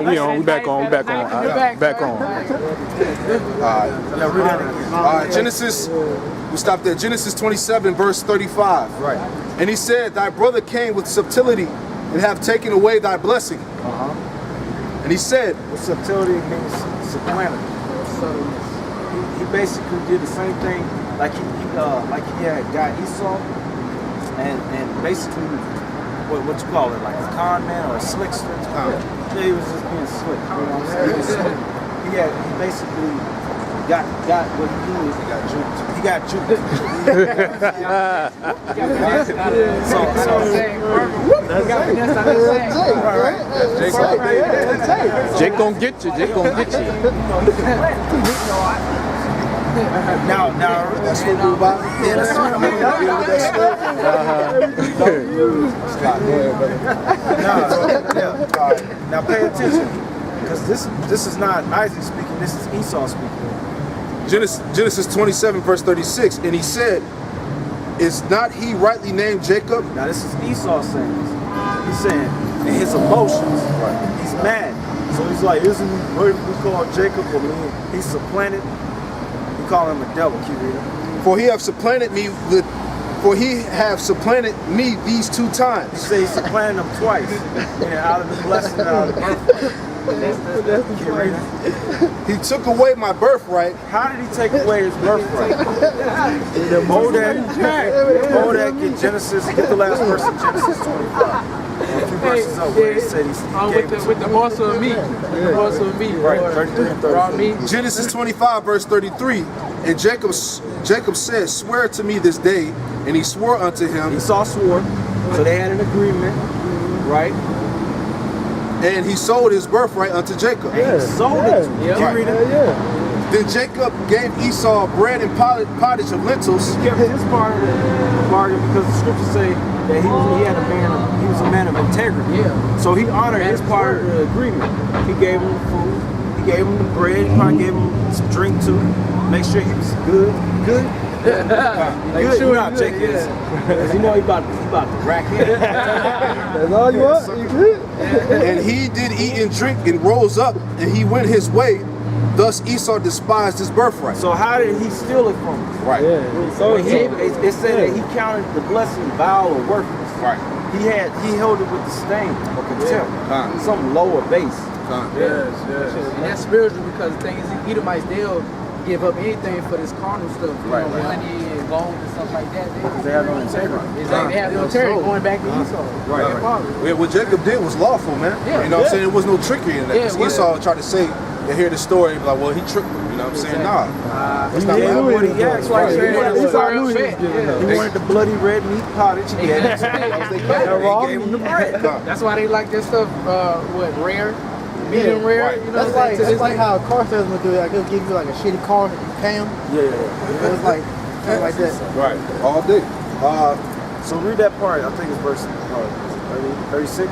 We back on. Back on. Genesis, we stopped at Genesis 27, verse 35. Right. And he said, thy brother came with subtlety and have taken away thy blessing. And he said, What subtlety means supplanter. He basically did the same thing like he had got Esau, and basically what you call it, like a con man or a slickster. Yeah, he was just being slick. You know what I'm saying? He was slick. He basically got what he did. He got juked. He got juked. Jake gonna get you. Now, that's what we're about. yeah, that's what I'm Now pay attention, because this is not Isaac speaking. This is Esau speaking. Genesis 27, verse 36. And he said, is not he rightly named Jacob? Now this is Esau saying this. He's saying in his emotions, he's mad. So he's like, isn't he rightly called Jacob? I mean, he's supplanted. We call him a devil. Keep reading. For he have supplanted me these 2 times. He says he supplanted him twice. And out of the blessing and out of the birthright. Keep reading. He took away my birthright. How did he take away his birthright? Hold that in Genesis. Get the last verse in Genesis 25. A few verses up where he said he gave with the morsel of meat. Right, 33 and 34. Genesis 25, verse 33. And Jacob said, swear to me this day. And he swore unto him. Esau swore. So they had an agreement, right? And he sold his birthright unto Jacob. He sold it. Keep reading. Then Jacob gave Esau bread and pottage of lentils. He kept his part of the bargain because the scriptures say that he was a man of integrity. So he honored his part of the agreement. He gave him food. He gave him the bread. He probably gave him some drink too. Make sure he was good. Good. Jake is. Because you know he about to rack it. That's all you want? You good? And he did eat and drink and rose up and he went his way. Thus Esau despised his birthright. So how did he steal it from him? Right. So it said that he counted the blessing vile or worthless. Right. He held it with disdain or contempt. Some lower base. And that's spiritual because the thing is, Edomites, they'll give up anything for this carnal stuff, money and gold and stuff like that. Because they have no integrity. Exactly, they have no integrity going back to Esau. Right. What Jacob did was lawful, man. You know what I'm saying? There was no trickery in that. Because Esau tried to say, you hear the story, like, well, he tricked him. You know what I'm saying? Nah. That's not what he asked. He wanted the bloody red meat pottage. He gave him the bread. That's why they like this stuff, rare? Medium rare, you know. It's like how a car salesman do it. Like, they'll give you like a shitty car, you cam. It's like that. Right. All day. So read that part. I think it's verse 36.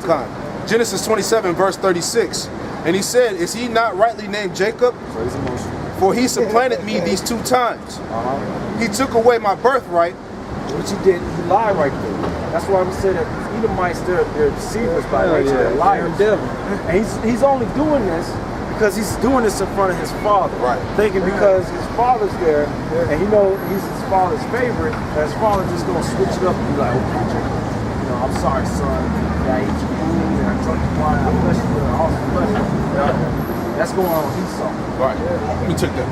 Con. Genesis 27, verse 36. And he said, is he not rightly named Jacob? So he's emotional. For he supplanted me these 2 times. He took away my birthright. Which he did. He lied right there. That's why we say that Edomites, they're deceivers by nature. They're liars. And he's only doing this because he's doing this in front of his father. Right. Thinking because his father's there and he knows he's his father's favorite, that his father just gonna switch it up and be like, okay, Jacob, you know, I'm sorry, son. I ate your food and I drunk your wine. I blessed you with an awesome blessing. That's going on with Esau. Right. We took that.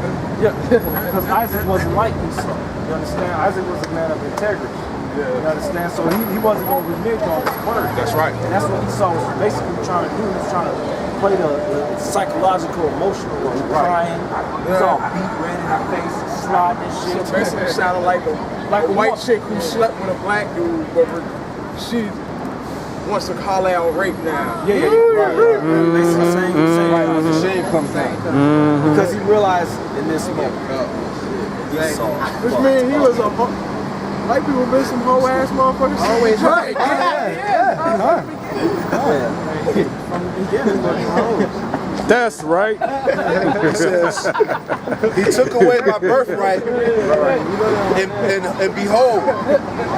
Because Isaac wasn't like Esau. You understand? Isaac was a man of integrity. You understand? So he wasn't going to renege on his word. That's right. And that's what Esau was basically trying to do. He was trying to play the psychological, emotional role. Crying. He's all beat red in the face, sliding and shit. So basically sounded like a white chick who slept with a black dude, but she wants to call out rape now. Right. Basically saying The shame comes down. because he realized in this moment, Esau. Which means he was a white people been some whole ass motherfuckers. Always right. From the beginning, That's right. It says, he took away my birthright, and behold,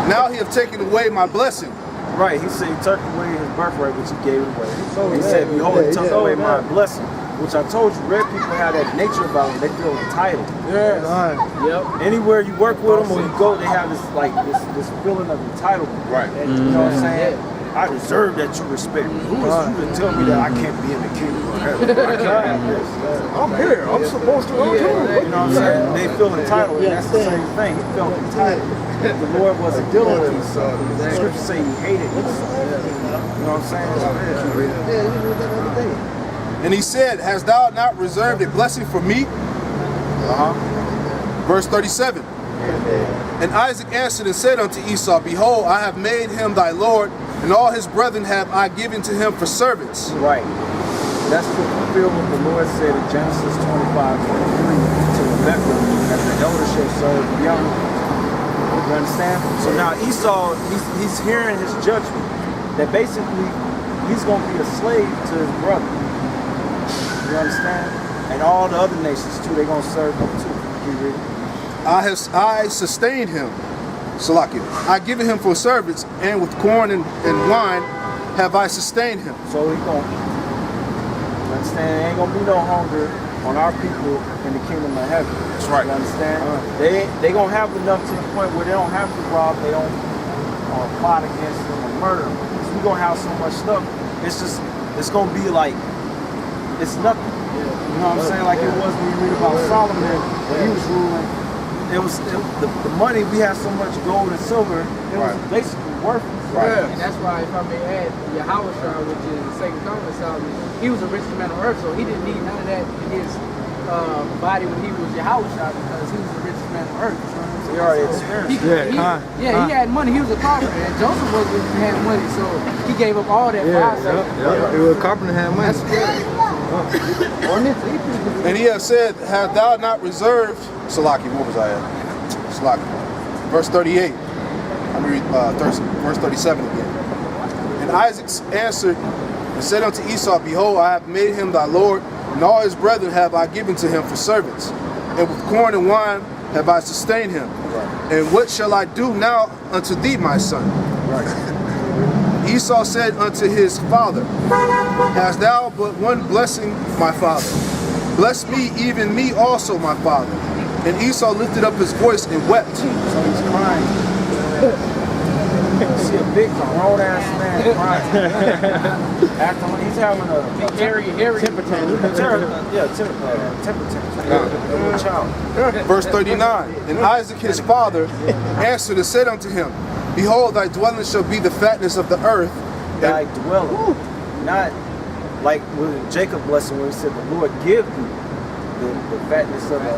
now he have taken away my blessing. Right, he said he took away his birthright, which he gave away. He said, behold, he took away my blessing, which I told you, red people have that nature about them. They feel entitled. Yes. Yep. Anywhere you work with them or you go, they have this like this feeling of entitlement. Right. And, you know what I'm saying? I deserve that you respect me. Who is you to tell me that I can't be in the kingdom of heaven? I can't have this. I'm here. I'm supposed to go too. You know what I'm saying? They feel entitled. And that's the same thing. He felt entitled. The Lord wasn't dealing with Esau. The scripture say he hated Esau. You know what I'm saying? And he said, hast thou not reserved a blessing for me? Verse 37. And Isaac answered and said unto Esau, behold, I have made him thy Lord, and all his brethren have I given to him for servants. Right. That's to fulfill what the Lord said in Genesis 25:23 to Rebekah, that the elder shall serve the young. You understand? So now Esau, he's hearing his judgment, that basically he's going to be a slave to his brother. You understand? And all the other nations too, they're going to serve him too. You read? I sustained him, Salakia. I given him for servants, and with corn and wine have I sustained him. So he going, you understand? There ain't going to be no hunger on our people in the kingdom of heaven. That's right. You understand? They going to have enough to the point where they don't have to rob, they don't plot against them or murder them. Because we're going to have so much stuff. It's just, it's going to be like, it's nothing. You know what I'm saying? Like it was when you read about Solomon, when he was ruling. It was the money, we had so much gold and silver, it was basically worthless. Right. And that's why, if I may add, YAHAWASHI, which is the second coming of Solomon, he was a rich man on earth, so he didn't need none of that in his body when he was YAHAWASHI, because he was the richest man on earth. He already experienced. He had money. He was a carpenter, and Joseph had money, so he gave up all that for our sake. He was a carpenter, had money. That's good. And he has said, have thou not reserved, Salaki, what was I at? Salaki. Verse 38. I'm going to read verse 37 again. And Isaac answered and said unto Esau, behold, I have made him thy Lord, and all his brethren have I given to him for servants. And with corn and wine have I sustained him. And what shall I do now unto thee, my son? Esau said unto his father, hast thou but one blessing, my father? Bless me, even me also, my father. And Esau lifted up his voice and wept. So he's crying. You see a big grown-ass man crying. After when he's having a Harry temper tantrum. Temper tantrum. Verse 39. And Isaac his father answered and said unto him, behold, thy dwelling shall be the fatness of the earth. Thy dwelling. Not like with Jacob blessing when he said, the Lord give you the fatness of the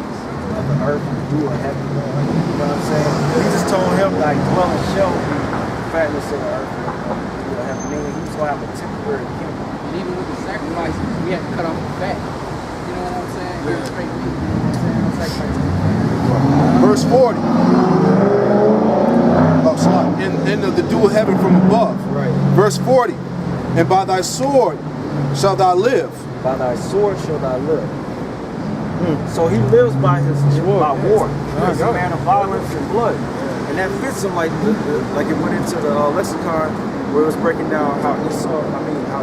earth and the dew of heaven. You know what I'm saying? He just told him thy dwelling shall be the fatness of the earth and the dew of heaven. Meaning he was going to have a temporary kingdom. And even with the sacrifices, we had to cut off the fat. You know what I'm saying? Give it straight meat. You know what I'm saying? Sacrifice. Verse 40. In the dew of heaven from above. Right. Verse 40. And by thy sword shalt thou live. By thy sword shall thou live. So he lives by war. He's a man of violence and blood. And that fits him like it went into the lexicon where it was breaking down how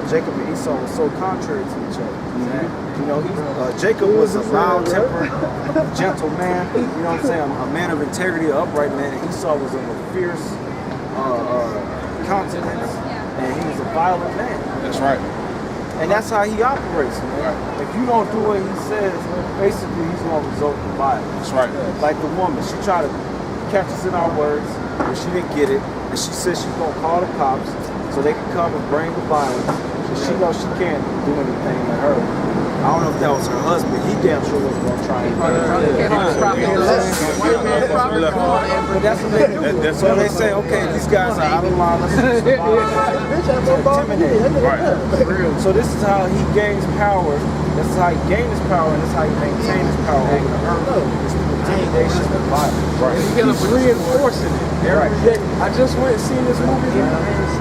Jacob and Esau were so contrary to each other. You know, Jacob was a mild-tempered, gentle man. You know what I'm saying? A man of integrity, an upright man. And Esau was of a fierce countenance, and he was a violent man. That's right. And that's how he operates, man. If you don't do what he says, basically he's going to result in violence. That's right. Like the woman, she tried to catch us in our words, but she didn't get it. And she said she's going to call the cops so they can come and bring the violence. So she knows she can't do anything to her. I don't know if that was her husband. He damn sure was going to try and But that's what they do. So they say, okay, these guys are out of line. Let's intimidate. Right. So this is how he gains power. This is how he gains his power, and this is how he maintains his power over the earth. It's through intimidation and violence. Right. He's reinforcing it. Right. I just went and seen this movie,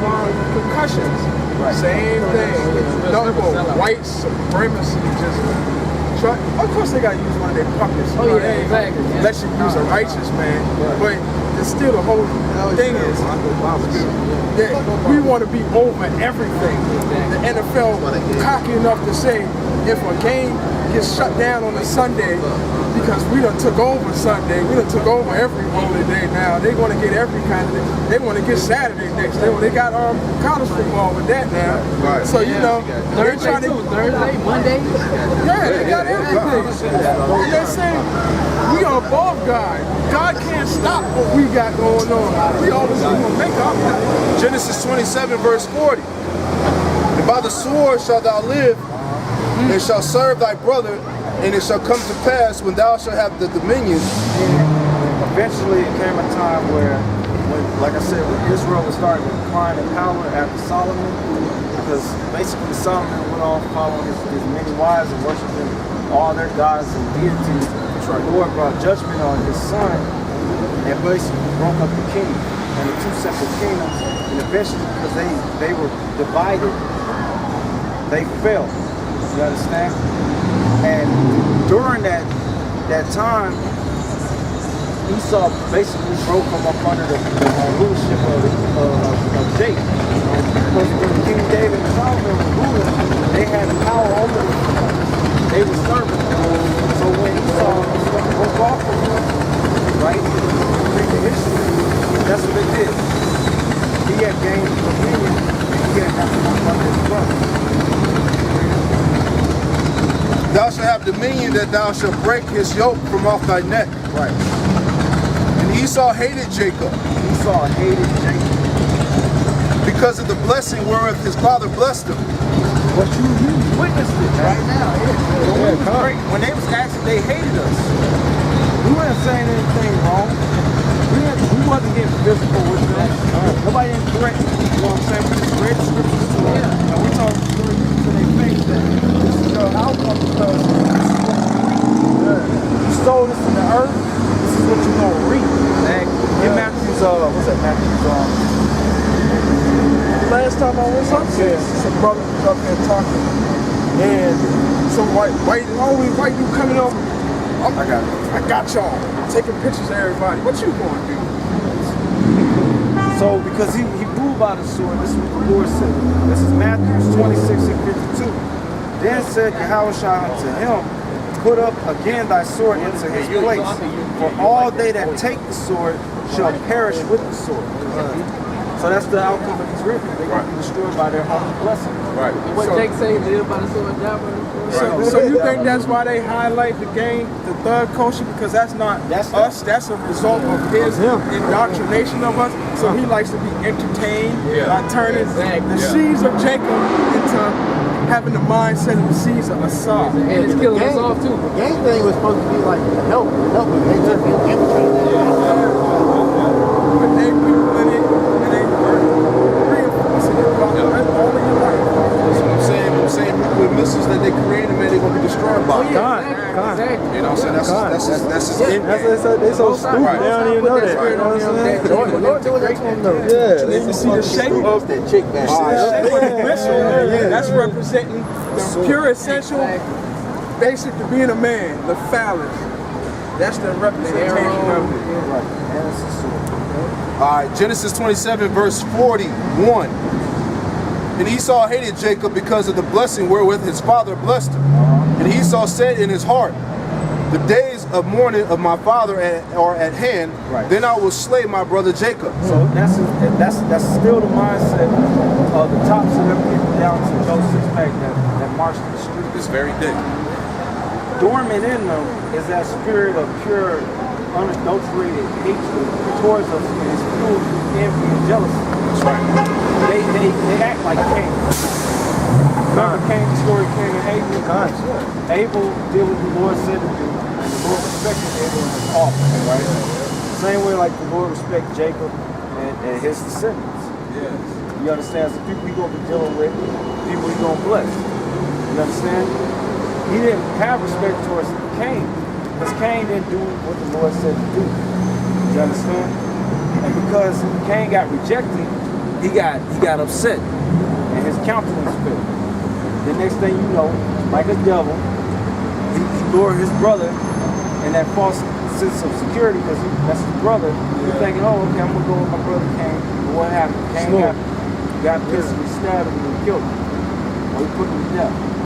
Concussions. Right. Same thing. White supremacy just try. Of course, they got to use one of their puppets. Oh, yeah, exactly. Let you use a righteous man. But the and still the whole thing is that we want to be over everything. The NFL cocky enough to say if a game gets shut down on a Sunday because we done took over Sunday, we done took over every holy day now. They want to get every kind of day. They want to get Saturday next. They got college football with that now. Right. So you know, they're trying to Thursday, Monday. yeah, they got everything. And they're saying we are above God. God can't stop what we got going on. We always gonna make up. Genesis 27 verse 40. And by the sword shalt thou live, and shalt serve thy brother, and it shall come to pass when thou shalt have the dominion. Eventually, it came a time where, like I said, Israel was starting to decline in power after Solomon, because basically Solomon went off following his many wives and worshiping all their gods and deities. The Lord brought judgment on his son and basically broke up the kingdom and the two separate kingdoms. And eventually, because they were divided, they fell. You understand? And during that time, Esau basically broke from up under the rulership of Jacob. Because when King David and Solomon were ruling, they had the power over them. They were serving. So when Esau broke off from them, right, read the history, that's what they did. He had gained dominion, and he had to come under his brother. Thou shalt have dominion, that thou shalt break his yoke from off thy neck. Right. And Esau hated Jacob Esau hated Jacob. because of the blessing wherewith his father blessed him. But you witnessed it right now. When they was asking, they hated us. We weren't saying anything wrong. We wasn't getting physical with them. Nobody didn't threaten. You know what I'm saying? We just read the scriptures to them. And we told them to their face that this is your outcome because this is what you reap. You sow this in the earth, this is what you're going to reap. In Matthew's, what's that, Matthew's, Last time I was up there, some brothers was up there talking, and some white dude coming over. I got y'all taking pictures of everybody. What you going to do? So because he ruled by the sword, this is what the Lord said. This is Matthew 26 and 52. Then said Yahawashi unto him, put up again thy sword into his place, for all they that take the sword shall perish with the sword. So that's the outcome of these rivers. They're going to be destroyed by their own blessing. Right. What Jake say, live by the sword, die by the sword. So you think that's why they highlight the game, the thug culture, because that's not us, that's a result of his indoctrination of us. So he likes to be entertained by turning the seeds of Jacob into having the mindset of the seeds of Assad. And it's killing us off too. The game thing was supposed to be like help. They just infiltrated that. But they people in it, and they reinforcing it all of your life. That's what I'm saying. I'm saying with missiles that they created, man, they're going to be destroyed by. Exactly. You know what I'm saying? That's his end game. They so stupid. Right. They don't even know that. You know what I'm saying? The Lord do let them know. And then you see the shape of the missile. That's representing the pure essential, basic to being a man, the phallus. That's the representation of it. All right, Genesis 27 verse 41. And Esau hated Jacob because of the blessing wherewith his father blessed him. And Esau said in his heart, the days of mourning of my father are at hand, then I will slay my brother Jacob. So that's still the mindset of the tops of them people down to Joe Sixpack that marched the street. This very day. Dormant in them is that spirit of pure, unadulterated hatred towards us, and it's fueled with envy and jealousy. That's right. They act like Cain. Remember Cain's story, Cain and Abel? Abel did what the Lord said to do, and the Lord respected Abel and his offspring, right? Same way like the Lord respected Jacob and his descendants. Yes. You understand? So people he's going to be dealing with, people he's going to bless. You understand? He didn't have respect towards Cain, because Cain didn't do what the Lord said to do. You understand? And because Cain got rejected, he got upset, and his countenance fell. The next thing you know, like a devil, he lured his brother in that false sense of security because that's his brother. He's thinking, oh, okay, I'm gonna go with my brother Cain. But what happened? Cain got physically stabbed him and killed him. Or he put him to death.